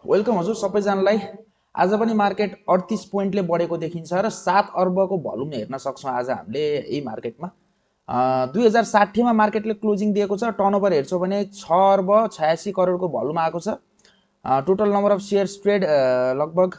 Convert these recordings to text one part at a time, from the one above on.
Welcome हजुर सबैजनालाई। आज पनि मार्केट 38 पोइन्टले बढेको देखिन्छ र 7 अर्बको भोल्युम हेर्न सक्छौँ आज हामीले यही मार्केटमा। 2060 मा मार्केटले क्लोजिङ दिएको छ। टर्नओभर हेर्छौँ भने 6 अर्ब 86 करोडको भोल्युम आएको छ। Total number of shares trade लगभग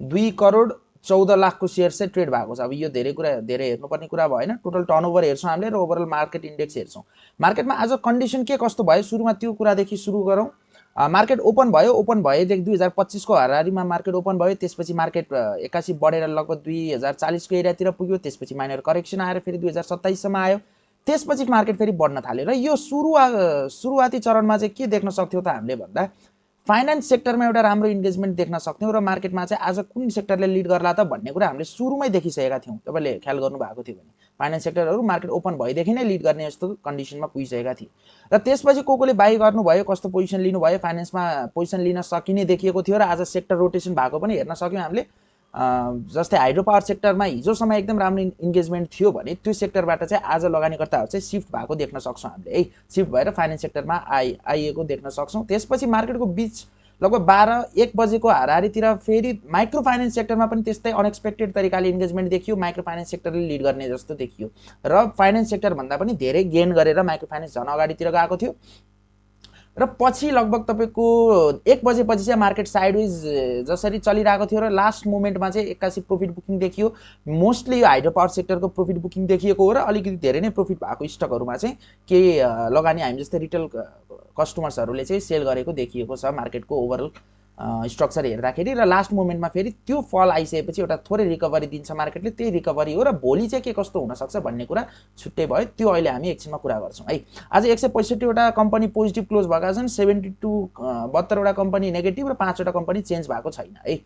2 करोड 14 लाखको सेयर चाहिँ ट्रेड भएको छ। अब यो धेरै हेर्नुपर्ने कुरा भएन। टोटल टर्नओभर हेर्छौँ हामीले र ओभरअल मार्केट इन्डेक्स हेर्छौँ। मार्केटमा आज कन्डिसन के कस्तो भयो सुरुमा त्यो कुरादेखि सुरु गरौँ। मार्केट ओपन भयो। ओपन भएदेखि 2025 को हाराहारीमा मार्केट ओपन भयो। त्यसपछि मार्केट एक्कासी बढेर लगभग 2040 को एरियातिर पुग्यो। त्यसपछि माइनर करेक्सन आएर फेरि 2027 सम्म आयो। त्यसपछि मार्केट फेरि बढ्न थाल्यो र यो सुरुवाती चरणमा चाहिँ के देख्न सक्थ्यौँ त हामीले भन्दा फाइनान्स सेक्टरमा एउटा राम्रो इन्गेजमेन्ट देख्न सक्थ्यौँ र मार्केटमा चाहिँ आज कुन सेक्टरले लिड गर्ला त भन्ने कुरा हामीले सुरुमै देखिसकेका थियौँ। तपाईँले ख्याल गर्नुभएको थियो भने फाइनान्स सेक्टरहरू मार्केट ओपन भएदेखि नै लिड गर्ने जस्तो कन्डिसनमा पुगिसकेका थिए र त्यसपछि कोले बाई गर्नुभयो, कस्तो पोजिसन लिनुभयो, फाइनेन्समा पोजिसन लिन सकिने देखिएको थियो र आज सेक्टर रोटेसन भएको पनि हेर्न सक्यौँ हामीले। जस्तै हाइड्रो पावर सेक्टरमा हिजोसम्म एकदम राम्रो इन्गेजमेन्ट थियो भने त्यो सेक्टरबाट चाहिँ आज लगानीकर्ताहरू चाहिँ सिफ्ट भएको देख्न सक्छौँ हामीले है। सिफ्ट भएर फाइनेन्स सेक्टरमा आइएको देख्न सक्छौँ। त्यसपछि मार्केटको बिच लगभग 12-1 बजेको हाराहारीतिर फेरि माइक्रो फाइनेन्स सेक्टरमा पनि त्यस्तै अनएक्सपेक्टेड तरिकाले इन्गेजमेन्ट देखियो। माइक्रो फाइनेन्स सेक्टरले लिड गर्ने जस्तो देखियो र फाइनेन्स सेक्टर भन्दा पनि धेरै गेन गरेर माइक्रो फाइनेन्स झन् अगाडितिर गएको थियो र पछि लगभग तपाईँको 1 बजेपछि चाहिँ मार्केट साइडवेज जसरी चलिरहेको थियो र लास्ट मोमेन्टमा चाहिँ एक्कासी प्रॉफिट बुकिङ देखियो। मोस्टली यो हाइड्रो पावर सेक्टरको प्रॉफिट बुकिङ देखिएको हो र अलिकति धेरै नै प्रॉफिट भएको स्टकहरूमा चाहिँ के लगानी हामी जस्तै रिटेल कस्टमर्सहरूले चाहिँ सेल गरेको देखिएको छ मार्केटको ओभरअल स्ट्रक्चर हेर्दाखेरि। र लास्ट मोमेन्टमा फेरि त्यो फल आइसकेपछि एउटा थोरै रिकभरी दिन्छ मार्केटले। त्यही रिकभरी हो र भोलि चाहिँ के कस्तो हुनसक्छ भन्ने कुरा छुट्टै भयो। त्यो अहिले हामी एकछिनमा कुरा गर्छौँ है। आज 165वटा कम्पनी पोजिटिभ क्लोज भएका छन्। 72वटा कम्पनी नेगेटिभ र 5वटा कम्पनी चेन्ज भएको छैन है।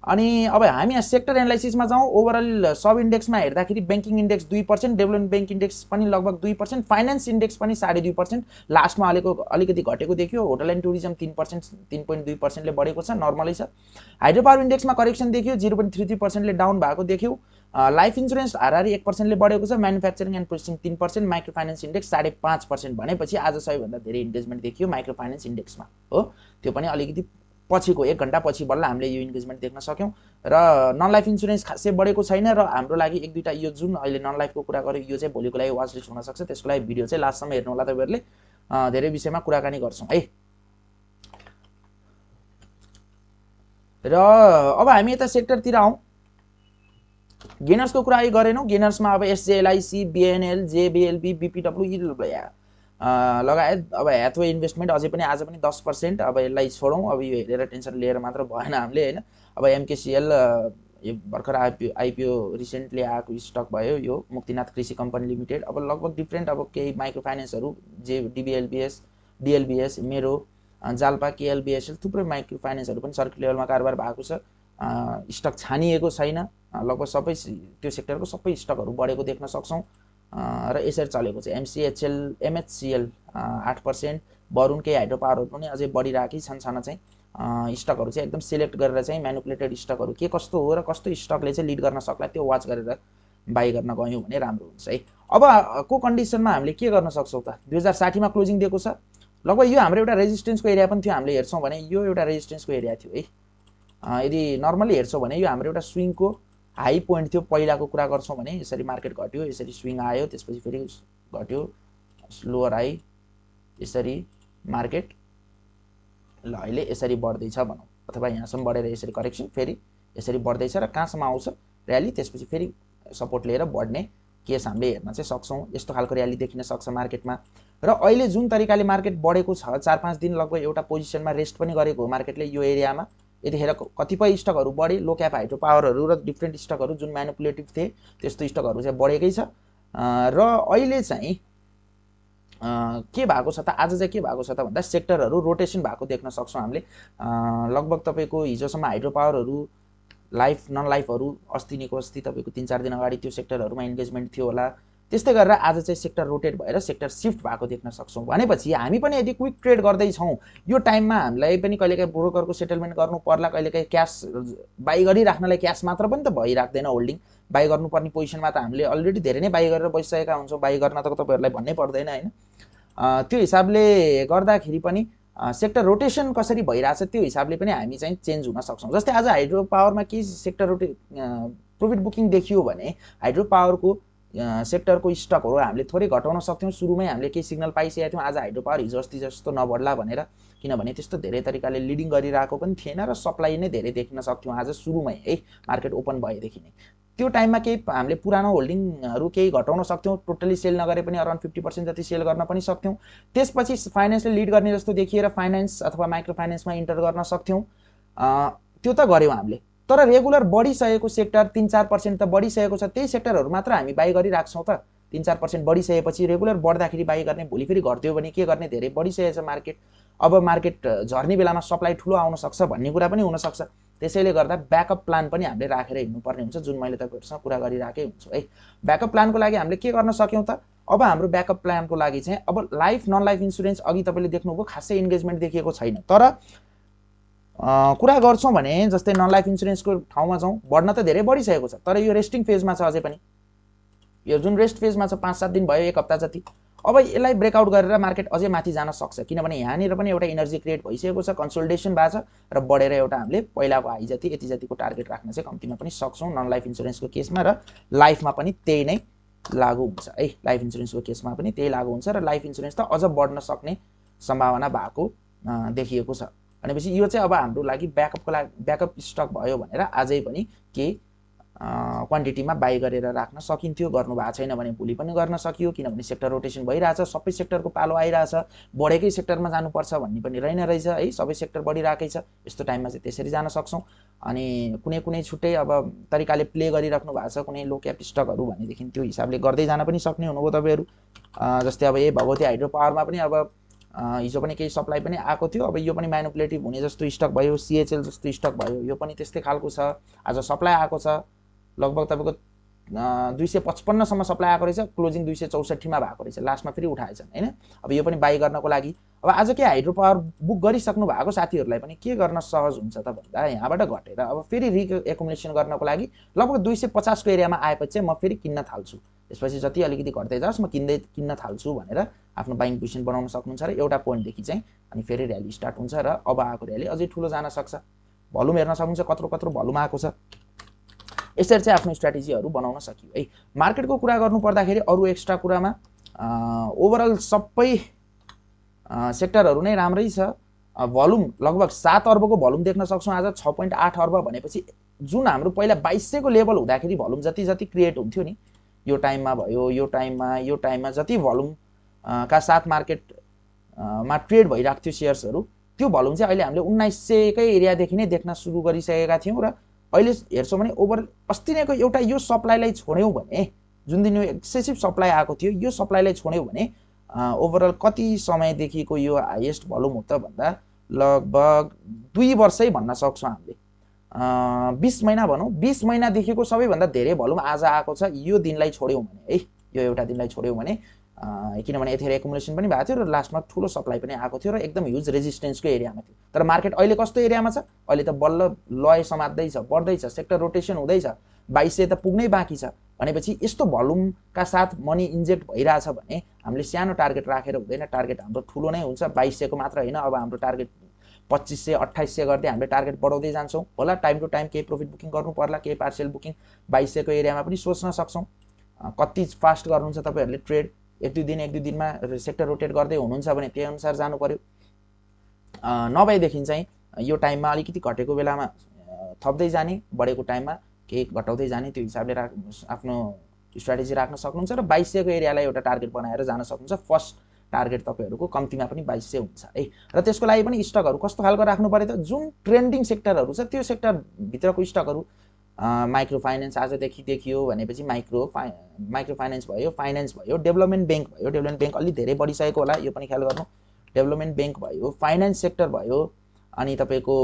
अनि अब हामी यहाँ सेक्टर एनालाइसिसमा जाउँ। ओभरअल सब इन्डेक्समा हेर्दाखेरि banking index 2%, development bank index पनि लगभग 2%, फाइनेन्स इन्डेक्स पनि 2.5%, लास्टमा अलिकति घटेको देखियो। होटल एन्ड टुरिज्म 3%, 3.2%ले बढेको छ, नर्मलै छ। हाइड्रो पावर इन्डेक्समा करेक्सन देखियो, 0.33%ले डाउन भएको देखियो। लाइफ इन्सुरेन्स हाराहारी 1%ले बढेको छ। Manufacturing and processing 3%, micro finance index 5.5% भनेपछि आज सबैभन्दा धेरै इन्गेजमेन्ट देखियो माइक्रो फाइनेन्स इन्डेक्समा हो। त्यो पनि अलिकति पछिको 1 घण्टा पछि बल्ल हामीले यो इन्गेजमेन्ट देख्न सक्यौँ र नन लाइफ इन्सुरेन्स खासै बढेको छैन र हाम्रो लागि 1-2टा यो जुन अहिले नन लाइफको कुरा गर्यो यो चाहिँ भोलिको लागि वाच लिस्ट हुनसक्छ। त्यसको लागि भिडियो चाहिँ लास्टसम्म हेर्नु होला तपाईँहरूले। धेरै विषयमा कुराकानी गर्छौँ है। र अब हामी यता सेक्टरतिर आउँ। गेनर्सको कुरा गरेनौँ। गेनर्समा अब एसजेएलआइसी, बिएनएल, जेबिएलबी, बिपिडब्ल्यू लगायत अब ह्याथवे इन्भेस्टमेन्ट अझै पनि आज पनि 10%। अब यसलाई छोडौँ, अब यो हेरेर टेन्सन लिएर मात्र भएन हामीले होइन। अब एमकेसिएल यो भर्खर आइपिओ रिसेन्टली आएको स्टक भयो, यो मुक्तिनाथ कृषि कम्पनी लिमिटेड। अब लगभग डिफ्रेन्ट अब केही माइक्रो फाइनेन्सहरू डिएलबिएस, मेरो, जाल्पा, केएलबिएसएल थुप्रै माइक्रो फाइनेन्सहरू पनि सर्किट लेभलमा कारोबार भएको छ। स्टक छानिएको छैन। लगभग सबै त्यो सेक्टरको सबै स्टकहरू बढेको देख्न सक्छौँ र यसरी चलेको छ। एमएचसिएल 8%, वरुण केही हाइड्रो पावरहरू पनि अझै बढिरहेकै छन्। साना चाहिँ स्टकहरू चाहिँ एकदम सिलेक्ट गरेर चाहिँ म्यानुपुलेटेड स्टकहरू के कस्तो हो र कस्तो स्टकले चाहिँ लिड गर्न सक्ला त्यो वाच गरेर बाई गर्न गयौँ भने राम्रो हुन्छ है। अब को कन्डिसनमा हामीले के गर्न सक्छौँ त 2060 मा क्लोजिङ दिएको छ। लगभग यो हाम्रो एउटा रेजिस्टेन्सको एरिया पनि थियो। हामीले हेर्छौँ भने यो एउटा रेजिस्टेन्सको एरिया थियो है। यदि नर्मली हेर्छौँ भने यो हाम्रो एउटा स्विङको हाई पोइन्ट थियो। पहिलाको कुरा गर्छौँ भने यसरी मार्केट घट्यो, यसरी स्विङ आयो, त्यसपछि फेरि घट्यो, लोअर हाई, यसरी मार्केट ल अहिले यसरी बढ्दैछ भनौँ, अथवा यहाँसम्म बढेर यसरी करेक्सन, फेरि यसरी बढ्दैछ र कहाँसम्म आउँछ र्याली, त्यसपछि फेरि सपोर्ट लिएर बढ्ने केस हामीले हेर्न चाहिँ सक्छौँ। यस्तो खालको र्याली देखिन सक्छ मार्केटमा। र अहिले जुन तरिकाले मार्केट बढेको छ, 4-5 दिन लगभग एउटा पोजिसनमा रेस्ट पनि गरेको हो मार्केटले यो एरियामा। यतिखेर कतिपय स्टकहरू बढे, लो क्याप हाइड्रो पावरहरू र डिफ्रेन्ट स्टकहरू जुन म्यानुपुलेटिभ थिए त्यस्तो स्टकहरू चाहिँ बढेकै छ। र अहिले चाहिँ के भएको छ त, आज चाहिँ के भएको छ त भन्दा सेक्टरहरू रोटेसन भएको देख्न सक्छौँ हामीले। लगभग तपाईँको हिजोसम्म हाइड्रो पावरहरू, लाइफ नन लाइफहरू अस्तिको तपाईँको 3-4 दिन अगाडि त्यो सेक्टरहरूमा इन्गेजमेन्ट थियो होला। त्यस्तै गरेर आज चाहिँ सेक्टर रोटेट भएर सेक्टर सिफ्ट भएको देख्न सक्छौँ। भनेपछि हामी पनि यदि क्विक ट्रेड गर्दैछौँ यो टाइममा हामीलाई पनि कहिलेकाहीँ ब्रोकरको सेटलमेन्ट गर्नु पर्ला, कहिलेकाहीँ क्यास बाई गरिराख्नलाई क्यास मात्र पनि त भइराख्दैन। होल्डिङ बाई गर्नुपर्ने पोजिसनमा त हामीले अलरेडी धेरै नै बाई गरेर बसिसकेका हुन्छौँ। बाई गर्न त तपाईँहरूलाई भन्नै पर्दैन होइन। त्यो हिसाबले गर्दाखेरि पनि सेक्टर रोटेसन कसरी भइरहेछ त्यो हिसाबले पनि हामी चाहिँ चेन्ज हुन सक्छौँ। जस्तै आज हाइड्रो पावरमा के सेक्टर प्रॉफिट बुकिङ देखियो भने हाइड्रो पावरको सेक्टरको स्टकहरू हामीले थोरै घटाउन सक्थ्यौँ। सुरुमै हामीले केही सिग्नल पाइसकेका थियौँ आज हाइड्रो पावर हिजो अस्ति जस्तो नबढ्ला भनेर, किनभने त्यस्तो धेरै तरिकाले लिडिङ गरिरहेको पनि थिएन र सप्लाई नै धेरै देख्न सक्थ्यौँ आज सुरुमै है मार्केट ओपन भएदेखि नै। त्यो टाइममा केही हामीले पुरानो होल्डिङहरू केही घटाउन सक्थ्यौँ, टोटली सेल नगरे पनि अराउन्ड 50% जति सेल गर्न पनि सक्थ्यौँ। त्यसपछि फाइनेन्सले लिड गर्ने जस्तो देखिएर फाइनेन्स अथवा माइक्रो फाइनेन्समा इन्टर गर्न सक्थ्यौँ। त्यो त गऱ्यौँ हामीले, तर रेगुलर बढिसकेको सेक्टर 3-4% त बढिसकेको छ, त्यही सेक्टरहरू मात्र हामी बाई गरिराख्छौँ त। 3-4% बढिसकेपछि रेगुलर बढ्दाखेरि बाई गर्ने, भोलि फेरि घट्यो भने के गर्ने, धेरै बढिसकेछ मार्केट, अब मार्केट झर्ने बेलामा सप्लाई ठुलो आउन सक्छ भन्ने कुरा पनि हुनसक्छ। त्यसैले गर्दा ब्याकअप प्लान पनि हामीले राखेर हिँड्नुपर्ने हुन्छ, जुन मैले तपाईँहरूसँग कुरा गरिराखेकै हुन्छु है। ब्याकअप प्लानको लागि हामीले के गर्न सक्यौँ त, अब हाम्रो ब्याकअप प्लानको लागि चाहिँ अब लाइफ नन लाइफ इन्सुरेन्स अघि तपाईँले देख्नुभयो खासै इन्गेजमेन्ट देखिएको छैन, तर कुरा गर्छौँ भने जस्तै नन लाइफ इन्सुरेन्सको ठाउँमा जाउँ, बढ्न त धेरै बढिसकेको छ, तर यो रेस्टिङ फेजमा छ अझै पनि। यो जुन रेस्ट फेजमा छ 5-7 दिन भयो, 1 हप्ता जति, अब यसलाई ब्रेकआउट गरेर मार्केट अझै माथि जान सक्छ, किनभने यहाँनिर पनि एउटा इनर्जी क्रिएट भइसकेको छ, कन्सोलिडेसन भएको छ र बढेर एउटा हामीले पहिलाको हाई जति यति जतिको टार्गेट राख्न चाहिँ कम्तीमा पनि सक्छौँ नन लाइफ इन्सुरेन्सको केसमा, र लाइफमा पनि त्यही नै लागू हुन्छ है। लाइफ इन्सुरेन्सको केसमा पनि त्यही लागू हुन्छ र लाइफ इन्सुरेन्स त अझ बढ्न सक्ने सम्भावना भएको देखिएको छ। भनेपछि यो चाहिँ अब हाम्रो लागि ब्याकअप स्टक भयो भनेर आजै पनि केही क्वान्टिटीमा बाई गरेर राख्न सकिन्थ्यो, गर्नु भएको छैन भने भोलि पनि गर्न सकियो, किनभने सेक्टर रोटेसन भइरहेछ, सबै सेक्टरको पालो आइरहेछ, बढेकै सेक्टरमा जानुपर्छ भन्ने पनि रहेन रहेछ है, सबै सेक्टर बढिरहेकै छ। यस्तो टाइममा चाहिँ त्यसरी जान सक्छौँ। अनि कुनै कुनै छुट्टै अब तरिकाले प्ले गरिराख्नु भएको छ कुनै लो क्याप स्टकहरू भनेदेखि त्यो हिसाबले गर्दै जान पनि सक्ने हुनुभयो तपाईँहरू। जस्तै अब यही भगवती हाइड्रो पावरमा पनि अब हिजो पनि केही सप्लाई पनि आएको थियो, अब यो पनि म्यानुपुलेटिभ हुने जस्तो स्टक भयो, सिएचएल जस्तो स्टक भयो, यो पनि त्यस्तै खालको छ। आज सप्लाई आएको छ लगभग तपाईँको 255 सम्म सप्लाई आएको रहेछ, क्लोजिङ 264 मा भएको रहेछ, लास्टमा फेरि उठाएछन् हैन। अब यो पनि बाई गर्नको लागि अब आज के हाइड्रो पावर बुक गरिसक्नु भएको साथीहरूलाई पनि के गर्न सहज हुन्छ त भन्दा यहाँबाट घटेर अब फेरि रिएकुमुलेसन गर्नको लागि लगभग 250 को एरियामा आएपछि चाहिँ म फेरि किन्न थाल्छु, त्यसपछि जति अलिकति घट्दै जाओस् म किन्न थाल्छु भनेर आफ्नो बाइङ पोजिसन बनाउन सक्नुहुन्छ र एउटा पोइन्टदेखि चाहिँ अनि फेरि र्याली स्टार्ट हुन्छ र अब आएको र्याली अझै ठुलो जान सक्छ। भोल्युम हेर्न सक्नुहुन्छ कत्रो कत्रो भोल्युम आएको छ। यसरी चाहिँ आफ्नो स्ट्र्याटेजीहरू बनाउन सकियो है। मार्केटको कुरा गर्नु पर्दाखेरि अरू एक्स्ट्रा कुरामा ओभरअल सबै सेक्टरहरू नै राम्रै छ। भोल्युम लगभग 7 अर्बको भोल्युम देख्न सक्छौँ आज, 6.8 अर्ब भनेपछि जुन हाम्रो पहिला 2200 को लेभल हुँदाखेरि भोल्युम जति जति क्रिएट हुन्थ्यो नि, यो टाइममा भयो, यो टाइममा जति भोल्युम का साथ मार्केटमा ट्रेड भइरहेको थियो सेयर्सहरू, त्यो भोल्युम चाहिँ अहिले हामीले 1900 कै एरियादेखि नै देख्न सुरु गरिसकेका थियौँ र अहिले हेर्छौँ भने ओभर अस्ति नैको एउटा यो सप्लाईलाई छोड्यौँ भने, जुन दिन यो एक्सेसिभ सप्लाई आएको थियो, यो सप्लाईलाई छोड्यौँ भने ओभरअल कति समयदेखिको यो हाइएस्ट भोल्युम हो त भन्दा लगभग 2 वर्षै भन्न सक्छौँ हामीले। 20 महिना भनौँ, 20 महिनादेखिको सबैभन्दा धेरै भोल्युम आज आएको छ यो दिनलाई छोड्यौँ भने है, यो एउटा दिनलाई छोड्यौँ भने, किनभने यतिखेर एकुमुलेसन पनि भएको थियो र लास्टमा ठुलो सप्लाई पनि आएको थियो र एकदम ह्युज रेजिस्टेन्सको एरियामा थियो। तर मार्केट अहिले कस्तो एरियामा छ, अहिले त बल्ल लय समात्दैछ, बढ्दैछ, सेक्टर रोटेसन हुँदैछ, 2200 त पुग्नै बाँकी छ। भनेपछि यस्तो भोल्युमका साथ मनी इन्जेक्ट भइरहेछ भने हामीले सानो टार्गेट राखेर हुँदैन, टार्गेट हाम्रो ठुलो नै हुन्छ। 2200 को मात्र होइन, अब हाम्रो टार्गेट 2500 2800 गर्दै हामीले टार्गेट बढाउँदै जान्छौँ होला। टाइम टु टाइम केही प्रॉफिट बुकिङ गर्नु पर्ला, केही पार्शियल बुकिङ 2200 को एरियामा पनि सोच्न सक्छौँ। कति फास्ट गर्नुहुन्छ तपाईँहरूले ट्रेड, 1-2 दिनमा सेक्टर रोटेट गर्दै हुनुहुन्छ भने त्यही अनुसार जानु पर्यो। नभएदेखि चाहिँ यो टाइममा अलिकति घटेको बेलामा थप्दै जाने, बढेको टाइममा केही घटाउँदै जाने, त्यो हिसाबले आफ्नो स्ट्र्याटेजी राख्न सक्नुहुन्छ र 2200 को एरियालाई एउटा टार्गेट बनाएर जान सक्नुहुन्छ। फर्स्ट टार्गेट तपाईँहरूको कम्तीमा पनि 2200 हुन्छ है। र त्यसको लागि पनि स्टकहरू कस्तो खालको राख्नु पर्यो त, जुन ट्रेन्डिङ सेक्टरहरू छ त्यो सेक्टरभित्रको स्टकहरू, माइक्रो फाइनेन्स आजदेखि देखियो भनेपछि माइक्रो फाइनेन्स भयो, फाइनेन्स भयो, डेभलपमेन्ट ब्याङ्क भयो, डेभलपमेन्ट ब्याङ्क अलि धेरै बढिसकेको होला, यो पनि ख्याल गर्नु। डेभलपमेन्ट ब्याङ्क भयो, फाइनेन्स सेक्टर भयो, अनि तपाईँको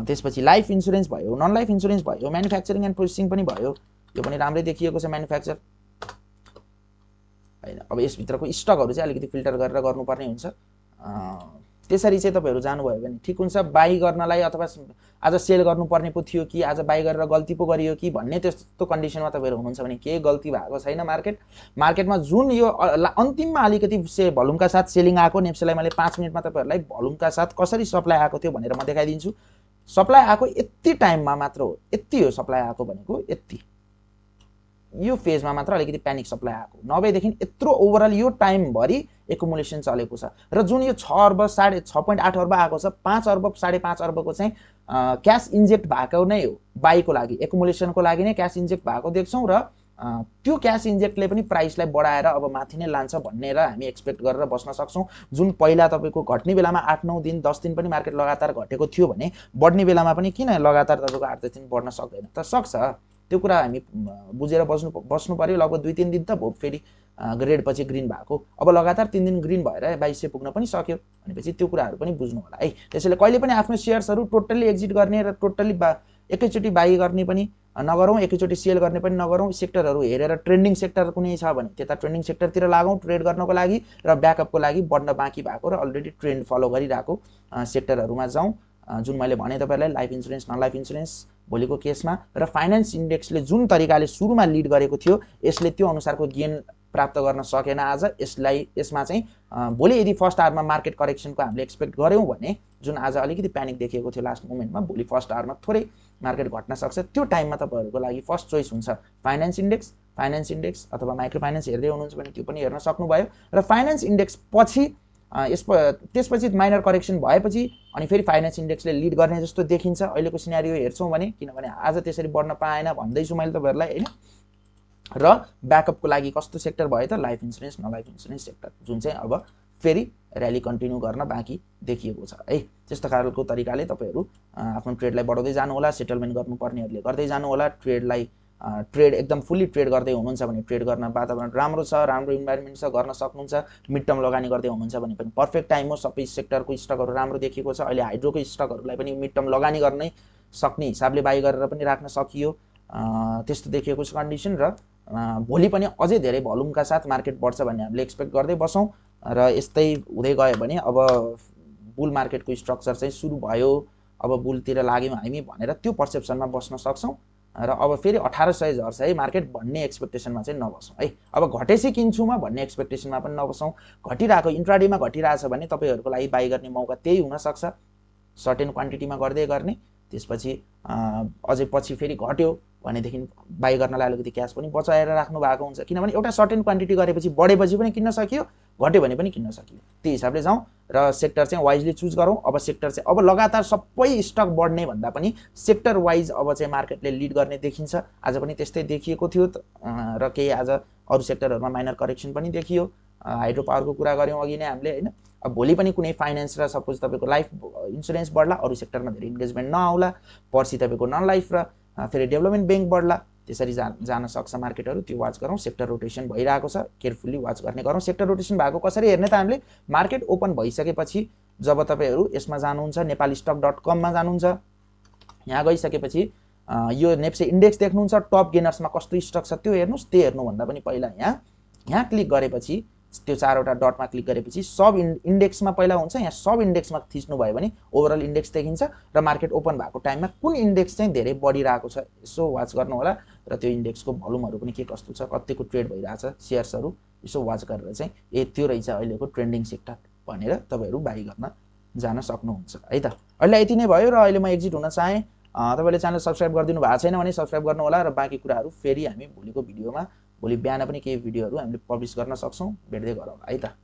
त्यसपछि लाइफ इन्सुरेन्स भयो, नन लाइफ इन्सुरेन्स भयो, म्यानुफ्याक्चरिङ एन्ड प्रोसेसिङ पनि भयो, यो पनि राम्रै देखिएको छ म्यानुफ्याक्चर हैन। अब यसभित्रको स्टकहरू चाहिँ अलिकति फिल्टर गरेर गर्नुपर्ने हुन्छ। त्यसरी चाहिँ तपाईहरु जानुभयो भने ठीक हुन्छ। बाई गर्नलाई अथवा आज सेल गर्नुपर्ने पो थियो कि आज बाई गरेर गल्ती पो गरियो कि भन्ने त्यस्तो कन्डिसनमा तपाईहरु हुनुहुन्छ भने केही गल्ती भएको छैन। मार्केटमा जुन यो अन्तिममा अलिकति भोल्युमका साथ सेलिङ आएको नेप्सेलाई मैले 5 मिनेटमा तपाईहरुलाई भोल्युमका साथ कसरी सप्लाई आएको थियो भनेर म देखाइदिन्छु। सप्लाई आएको यति टाइममा मात्र हो, यति हो सप्लाई आएको भनेको, यति यो फेजमा मात्र अलिकति प्यानिक सप्लाई आएको, नभएदेखि यत्रो ओभरअल यो टाइम भरि एकुमुलेसन चलेको छ। र जुन यो 6 अर्ब 6.8 अर्ब आएको छ, 5 अर्ब 5.5 अर्बको चाहिँ क्याश इन्जेक्ट भएको नै हो। बाईको लागि एकुमुलेसनको लागि नै क्याश इन्जेक्ट भएको देख्छौं र त्यो क्याश इन्जेक्टले पनि प्राइसलाई बढाएर अब माथि नै लान्छ भनेर हामी एक्सपेक्ट गरेर बस्न सक्छौं। जुन पहिला तपाईको घट्ने बेलामा 8-9 दिन 10 दिन पनि मार्केट लगातार घटेको थियो भने बढ्ने बेलामा पनि किन लगातार तपाईको 8-10 दिन बढ्न सक्दैन त? सक्छ। त्यो कुरा हामी बुझेर बस्नु पर्यो। लगभग 2-3 दिन त भयो फेरि रेड पछि ग्रीन भएको, अब लगातार 3 दिन ग्रीन भएर 2200 पुग्न पनि सक्यो भनेपछि त्यो कुराहरु पनि बुझ्नु होला है। त्यसैले कहिले पनि आफ्नो शेयर्सहरु टोटल्ली एक्जिट गर्ने र टोटल्ली एकैचोटी बाई गर्ने पनि नगरौं, एकैचोटी सेल गर्ने पनि नगरौं। सेक्टरहरु हेरेर ट्रेन्डिङ सेक्टर कुनै छ भने त्यता ट्रेन्डिङ सेक्टरतिर लागौं ट्रेड गर्नको लागि र ब्याकअपको लागि बढ्न बाँकी भएको र अलरेडी ट्रेन्ड फलो गरिरहेको सेक्टरहरुमा जाउँ। जुन मैले भने तपाईहरुलाई life insurance, non life insurance भोलिको केसमा र फाइनान्स इन्डेक्सले जुन तरिकाले सुरुमा लिड गरेको थियो यसले त्यो अनुसारको गेन प्राप्त गर्न सकेन आज। यसमा चाहिँ भोलि यदि फर्स्ट आवरमा मार्केट करेक्सनको हामीले एक्सपेक्ट गर्यौं भने जुन आज अलिकति प्यानिक देखिएको थियो लास्ट मोमेन्टमा, भोलि फर्स्ट आवरमा थोरै मार्केट घट्न सक्छ। त्यो टाइममा तपाईहरुको लागि फर्स्ट चोइस हुन्छ फाइनान्स इन्डेक्स अथवा माइक्रो फाइनान्स हेर्दै हुनुहुन्छ भने त्यो पनि हेर्न सक्नुभयो। र फाइनान्स इन्डेक्स पछि त्यसपछि माइनर करेक्सन भएपछि अनि फेरि फाइनान्स इन्डेक्सले लिड गर्ने जस्तो देखिन्छ अहिलेको सिनारियो हेर्छौं भने, किनभने आज त्यसरी बढ्न पाएन भन्दैछु मैले तपाईहरुलाई हैन। र ब्याकअपको लागि कस्तो सेक्टर भयो त? Life insurance, non life insurance sector, जुन चाहिँ अब फेरि र्याली कन्टिन्यू गर्न बाँकी देखिएको छ है। त्यस्तो खालको तरिकाले तपाईहरु आफ्नो ट्रेडलाई बढाउँदै जानु होला। सेटलमेन्ट गर्नुपर्नेहरुले गर्दै जानु होला। ट्रेड एकदम फुल्ली ट्रेड गर्दै हुनुहुन्छ भने ट्रेड गर्न वातावरण राम्रो छ, राम्रो इन्भाइरोमेन्ट छ, गर्न सक्नुहुन्छ। मिड टर्म लगानी गर्दै हुनुहुन्छ भने पनि पर्फेक्ट टाइम हो। सबै सेक्टरको स्टकहरु राम्रो देखिएको छ। अहिले हाइड्रोको स्टकहरुलाई पनि मिड टर्म लगानी गर्नै सक्ने हिसाबले बाई गरेर पनि राख्न सकियो, त्यस्तो देखिएको छ कन्डिसन। र भोलि पनि अझै धेरै भोल्युमका साथ मार्केट बढ्छ भन्ने हामीले एक्सपेक्ट गर्दै बसौं। र यस्तै हुँदै गयो भने अब बुल मार्केटको स्ट्रक्चर चाहिँ सुरु भयो, अब बुलतिर लाग्यौं हामी भनेर त्यो पर्सेप्सनमा बस्न सक्छौं। र अब फेरि 1800 झर्छ है मार्केट भन्ने एक्सपेक्टेसनमा चाहिँ नबसौं है। अब घटेसी किन्छु म भन्ने एक्सपेक्टेसनमा पनि नबसौं। घटिरहेको इन्ट्राडेमा घटिरहेछ भने तपाईहरुको लागि बाई गर्ने मौका त्यही हुन सक्छ, सर्टेन क्वान्टिटीमा गर्दै गर्ने। त्यसपछि अझै पछि फेरि घट्यो भनेदेखि बाई गर्नलाई अलिकति क्याश पनि बचाएर राख्नु भएको हुन्छ, किनभने एउटा सर्टेन क्वान्टिटी गरेपछि बढेपछि पनि किन्न सकियो, घट्यो भने पनि किन्न सकियो। त्यो हिसाबले जाउँ र सेक्टर चाहिँ वाइजली चुज गरौँ। अब सेक्टर चाहिँ अब लगातार सबै स्टक बढ्ने भन्दा पनि सेक्टर वाइज अब चाहिँ मार्केटले लिड गर्ने देखिन्छ। आज पनि त्यस्तै देखिएको थियो र केही आज अरु सेक्टरहरुमा माइनर करेक्सन पनि देखियो। हाइड्रो पावरको कुरा गर्यौं अघि नै हामीले हैन। अब भोलि पनि कुनै फाइनान्स र सपोज तपाईको लाइफ इन्स्योरेन्स बढ्ला, अरु सेक्टरमा धेरै इन्गेजमेन्ट नआउला, पर्सि तपाईको नन लाइफ र फेरि डेभलपमेन्ट बैंक बढ्ला, त्यसरी जान सक्छ मार्केटहरु। त्यो वाच गरौँ। सेक्टर रोटेसन भइरहेको छ, केयरफुली वाच गर्ने गरौँ। सेक्टर रोटेसन भएको कसरी हेर्ने त? हामीले मार्केट ओपन भइसकेपछि जब तपाईहरु यसमा जानुहुन्छ nepalstock.com मा जानुहुन्छ, यहाँ गइसकेपछि यो नेप्से इन्डेक्स देख्नुहुन्छ, टप गेनर्समा कस्तो स्टक छ त्यो हेर्नुस्। त्यो हेर्नु भन्दा पनि पहिला यहाँ क्लिक गरेपछि त्यो चारवटा डटमा क्लिक गरेपछि सब इन्डेक्समा पहिला हुन्छ, यहाँ सब इन्डेक्समा थिच्नु भयो भने ओभरअल इन्डेक्स देखिन्छ र मार्केट ओपन भएको टाइममा कुन इन्डेक्स चाहिँ धेरै बढिरहेको छ यसो वाच गर्नु होला। र त्यो इन्डेक्सको भोल्युमहरु पनि के कस्तो छ, कतिको ट्रेड भइरहेछ शेयर्सहरु, यसो वाच गरेर चाहिँ त्यो रहेछ अहिलेको ट्रेन्डिङ सेक्टर भनेर तपाईहरु बाई गर्न जान सक्नुहुन्छ है त। अहिले यति नै भयो र अहिले म एक्जिट हुन चाहे। तपाईले च्यानल सब्स्क्राइब गरिदिनु भएको छैन भने सब्स्क्राइब गर्नु होला र बाँकी कुराहरु फेरि हामी भोलिको भिडियोमा, भोलि बिहान पनि केही भिडियोहरु हामीले पब्लिश गर्न सक्छौं। भेट्दै गरौँ है त।